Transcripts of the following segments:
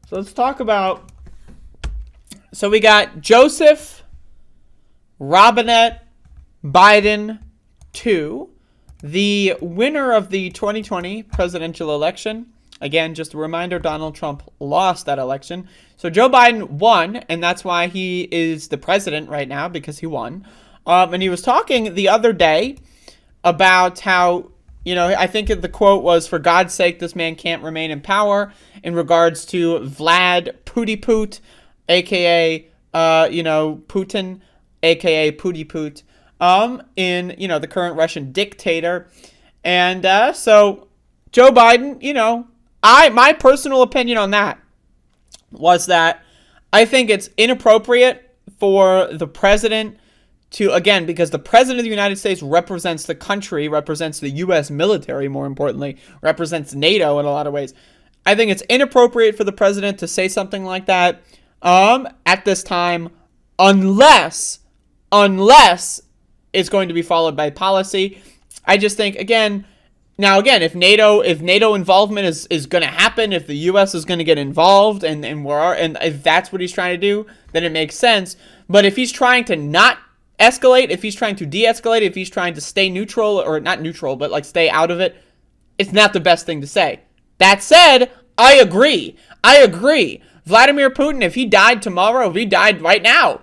So let's talk about. So we got Joseph Robinette Biden 2, the winner of the 2020 presidential election. Again, just a reminder, Donald Trump lost that election. So Joe Biden won, and that's why he is the president right now, because he won. And he was talking the other day about how, I think the quote was, "For God's sake, this man can't remain in power," in regards to Vlad Putiput, a.k.a., Putin, a.k.a. Putiput, in, the current Russian dictator. And so Joe Biden, my personal opinion on that was that I think it's inappropriate for the president to, again, because the president of the United States represents the country, represents the U.S. military, more importantly, represents NATO in a lot of ways. I think it's inappropriate for the president to say something like that at this time, unless it's going to be followed by policy. I just think, again, if NATO involvement is going to happen, if the U.S. is going to get involved, and if that's what he's trying to do, then it makes sense. But if he's trying to not escalate, if he's trying to de-escalate, if he's trying to stay neutral, or not neutral, but like stay out of it, it's not the best thing to say. That said, I agree. Vladimir Putin, if he died tomorrow, if he died right now,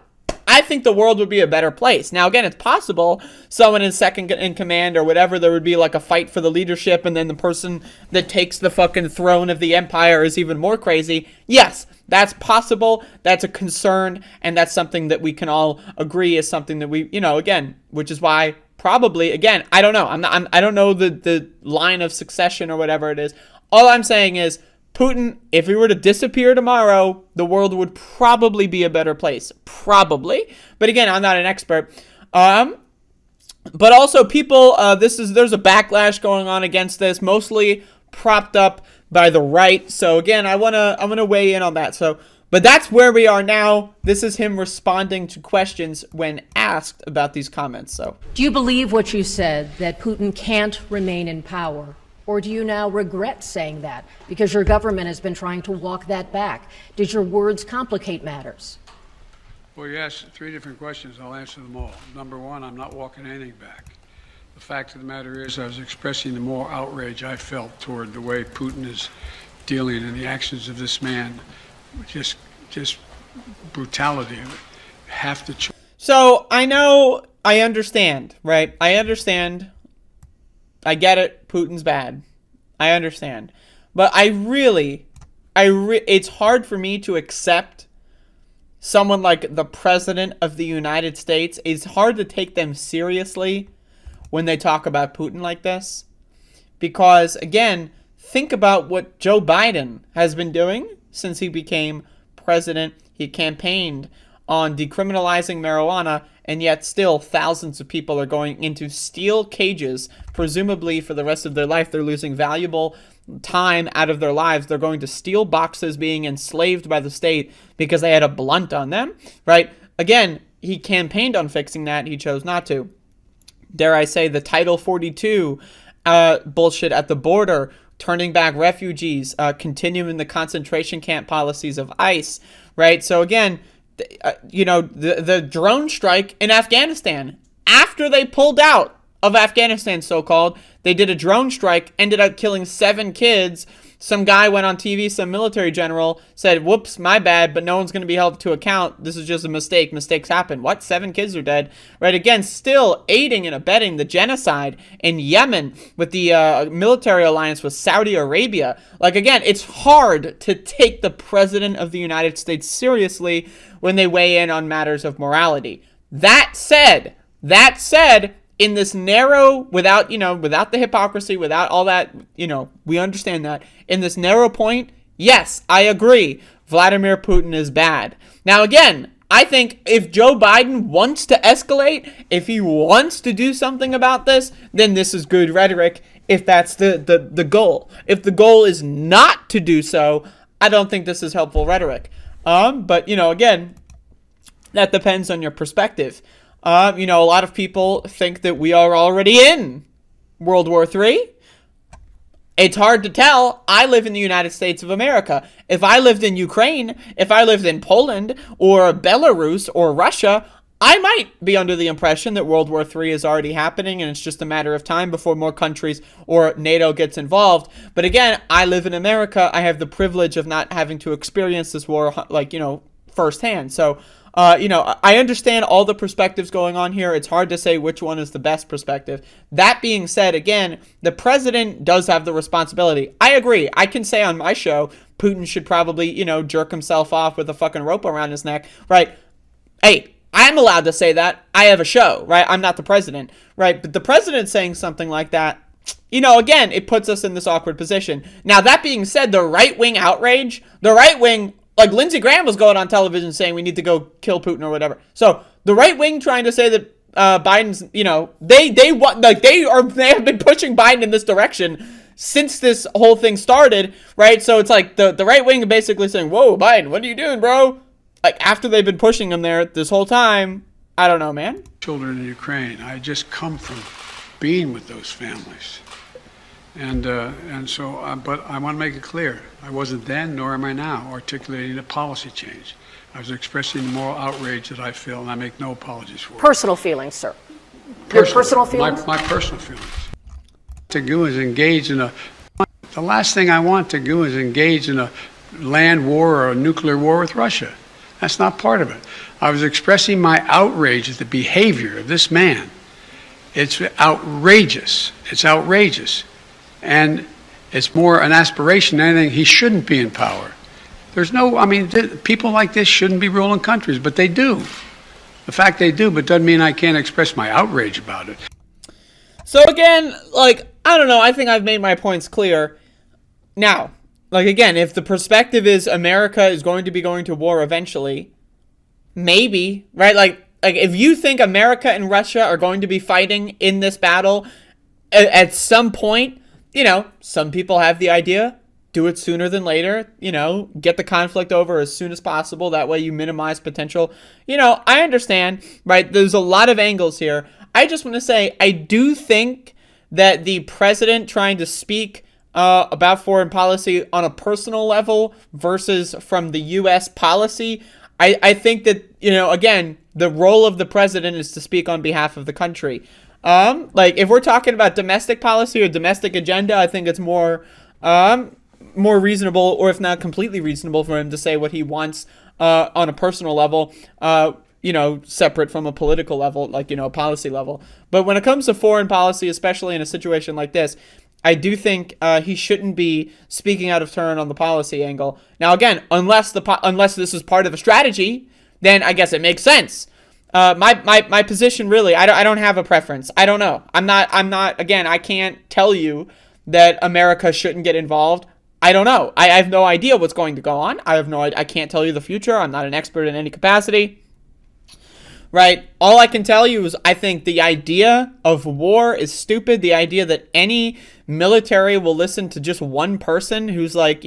I think the world would be a better place. Now, again, it's possible someone in second in command or whatever, there would be like a fight for the leadership, and then the person that takes the fucking throne of the empire is even more crazy. Yes, that's possible. That's a concern, and that's something that we can all agree is something that we, again, which is why probably, again, I don't know. I don't know the line of succession or whatever it is. All I'm saying is, Putin, if he were to disappear tomorrow, the world would probably be a better place. Probably. But again, I'm not an expert. But also people, there's a backlash going on against this, mostly propped up by the right. So again, I'm gonna weigh in on that. But that's where we are now. This is him responding to questions when asked about these comments. So, do you believe what you said, that Putin can't remain in power? Or do you now regret saying that because your government has been trying to walk that back? Did your words complicate matters? Well, you asked 3 different questions. I'll answer them all. Number one, I'm not walking anything back. The fact of the matter is I was expressing the moral outrage I felt toward the way Putin is dealing and the actions of this man. Just brutality. So I understand, right? I get it. Putin's bad. I understand. But it's hard for me to accept someone like the President of the United States. It's hard to take them seriously when they talk about Putin like this. Because, again, think about what Joe Biden has been doing since he became president. He campaigned on decriminalizing marijuana, and yet still thousands of people are going into steel cages, presumably for the rest of their life. They're losing valuable time out of their lives. They're going to steel boxes, being enslaved by the state because they had a blunt on them, right? Again, he campaigned on fixing that. He chose not to. Dare I say, the Title 42 bullshit at the border, turning back refugees, continuing the concentration camp policies of ICE, right? So again, the drone strike in Afghanistan, after they pulled out of Afghanistan, so-called, they did a drone strike, ended up killing 7 kids. Some guy went on TV, some military general said, "Whoops, my bad, but no one's going to be held to account. This is just a mistake. Mistakes happen." What? 7 kids are dead, right? Again, still aiding and abetting the genocide in Yemen with the military alliance with Saudi Arabia. Like, again, it's hard to take the President of the United States seriously when they weigh in on matters of morality. That said, in this narrow, without the hypocrisy, without all that, we understand that. In this narrow point, yes, I agree. Vladimir Putin is bad. Now, again, I think if Joe Biden wants to escalate, if he wants to do something about this, then this is good rhetoric, if that's the goal. If the goal is not to do so, I don't think this is helpful rhetoric. But, again, that depends on your perspective. A lot of people think that we are already in World War III. It's hard to tell. I live in the United States of America. If I lived in Ukraine, if I lived in Poland or Belarus or Russia, I might be under the impression that World War III is already happening and it's just a matter of time before more countries or NATO gets involved. But again, I live in America. I have the privilege of not having to experience this war, like, firsthand. So, I understand all the perspectives going on here. It's hard to say which one is the best perspective. That being said, again, the president does have the responsibility. I agree. I can say on my show, Putin should probably, jerk himself off with a fucking rope around his neck, right? Hey, I'm allowed to say that. I have a show, right? I'm not the president, right? But the president saying something like that, again, it puts us in this awkward position. Now, that being said, the right-wing outrage, like Lindsey Graham was going on television saying we need to go kill Putin or whatever. So the right wing trying to say that Biden's, they have been pushing Biden in this direction since this whole thing started, right? So it's like the right wing basically saying, "Whoa, Biden, what are you doing, bro?" Like after they've been pushing him there this whole time. I don't know, man. Children in Ukraine. I just come from being with those families. And so, but I want to make it clear, I wasn't then, nor am I now, articulating a policy change. I was expressing the moral outrage that I feel, and I make no apologies for it. Personal feelings, sir. Your personal feelings? My personal feelings. To do is engage in the last thing I want to do is engage in a land war or a nuclear war with Russia. That's not part of it. I was expressing my outrage at the behavior of this man. It's outrageous. It's outrageous. And it's more an aspiration than anything. He shouldn't be in power. People like this shouldn't be ruling countries, but they do. The fact they do, but doesn't mean I can't express my outrage about it. So again, I don't know. I think I've made my points clear. Now, again, if the perspective is America is going to be going to war eventually, maybe, right? Like if you think America and Russia are going to be fighting in this battle at some point, some people have the idea, do it sooner than later, get the conflict over as soon as possible. That way you minimize potential. I understand, right? There's a lot of angles here. I just want to say, I do think that the president trying to speak about foreign policy on a personal level versus from the U.S. policy, I think that, again, the role of the president is to speak on behalf of the country. If we're talking about domestic policy or domestic agenda, I think it's more reasonable, or if not completely reasonable, for him to say what he wants on a personal level, separate from a political level, a policy level. But when it comes to foreign policy, especially in a situation like this, I do think he shouldn't be speaking out of turn on the policy angle. Now, again, unless this is part of a strategy, then I guess it makes sense. My position really, I don't have a preference. I don't know. I'm not, again, I can't tell you that America shouldn't get involved. I don't know. I have no idea what's going to go on. I can't tell you the future. I'm not an expert in any capacity. Right? All I can tell you is I think the idea of war is stupid. The idea that any military will listen to just one person who's in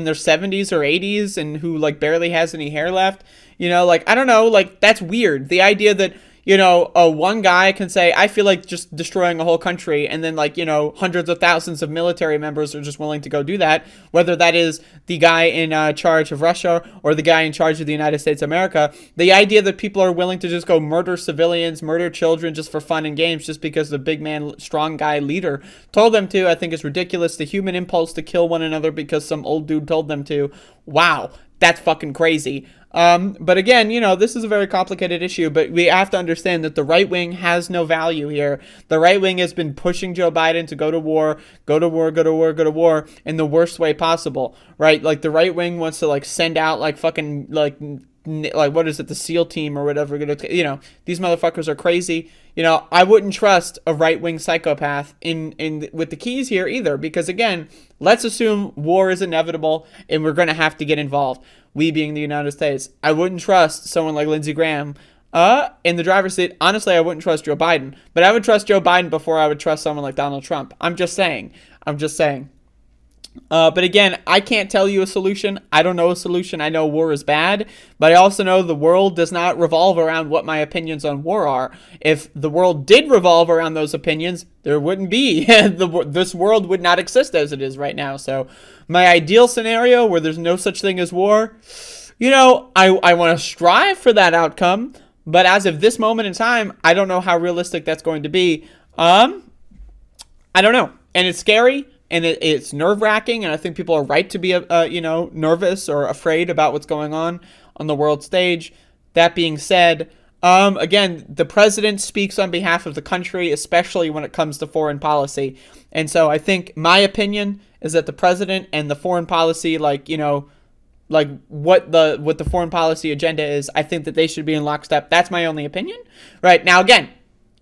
their 70s or 80s and who barely has any hair left. I don't know, that's weird. The idea that, one guy can say, I feel like just destroying a whole country, and then hundreds of thousands of military members are just willing to go do that, whether that is the guy in charge of Russia or the guy in charge of the United States of America. The idea that people are willing to just go murder civilians, murder children just for fun and games just because the big man, strong guy leader told them to, I think is ridiculous. The human impulse to kill one another because some old dude told them to. Wow, that's fucking crazy. But again, this is a very complicated issue, but we have to understand that the right wing has no value here. The right wing has been pushing Joe Biden to go to war in the worst way possible, right? The right wing wants to send out fucking what is it, the SEAL team or whatever, these motherfuckers are crazy. I wouldn't trust a right-wing psychopath in with the keys here either, because again, let's assume war is inevitable and we're going to have to get involved. We being the United States. I wouldn't trust someone like Lindsey Graham in the driver's seat. Honestly, I wouldn't trust Joe Biden, but I would trust Joe Biden before I would trust someone like Donald Trump. I'm just saying. But again, I can't tell you a solution. I don't know a solution. I know war is bad, but I also know the world does not revolve around what my opinions on war are. If the world did revolve around those opinions, there wouldn't be. This world would not exist as it is right now. So my ideal scenario where there's no such thing as war, I want to strive for that outcome. But as of this moment in time, I don't know how realistic that's going to be. I don't know. And it's scary. And it's nerve-wracking, and I think people are right to be, nervous or afraid about what's going on the world stage. That being said, again, the president speaks on behalf of the country, especially when it comes to foreign policy. And so I think my opinion is that the president and the foreign policy, what the foreign policy agenda is, I think that they should be in lockstep. That's my only opinion. Right now, again,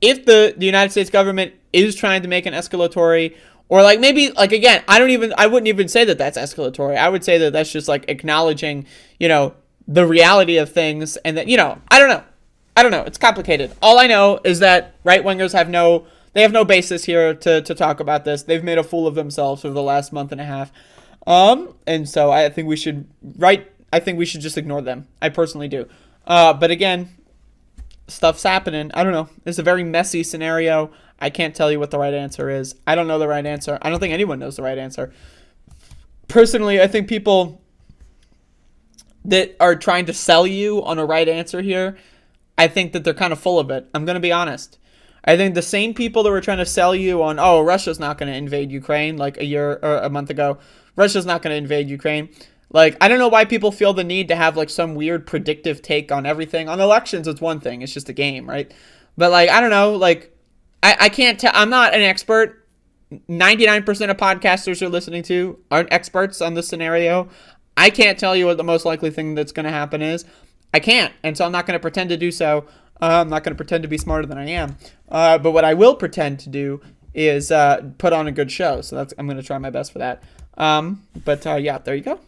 if the United States government is trying to make an escalatory, or again, I wouldn't even say that that's escalatory. I would say that that's just acknowledging, the reality of things, and that, I don't know. It's complicated. All I know is that right-wingers have no basis here to talk about this. They've made a fool of themselves over the last month and a half. And so I think we should just ignore them. I personally do. But again, stuff's happening. I don't know. It's a very messy scenario. I can't tell you what the right answer is. I don't know the right answer. I don't think anyone knows the right answer. Personally, I think people that are trying to sell you on a right answer here, I think that they're kind of full of it. I'm going to be honest. I think the same people that were trying to sell you on, Russia's not going to invade Ukraine like a year or a month ago. Russia's not going to invade Ukraine. I don't know why people feel the need to have some weird predictive take on everything. On elections, it's one thing. It's just a game, right? But I don't know, I can't tell. I'm not an expert. 99% of podcasters you're listening to aren't experts on this scenario. I can't tell you what the most likely thing that's going to happen is. I can't, and so I'm not going to pretend to do so. I'm not going to pretend to be smarter than I am. But what I will pretend to do is put on a good show. So I'm going to try my best for that. Yeah, there you go.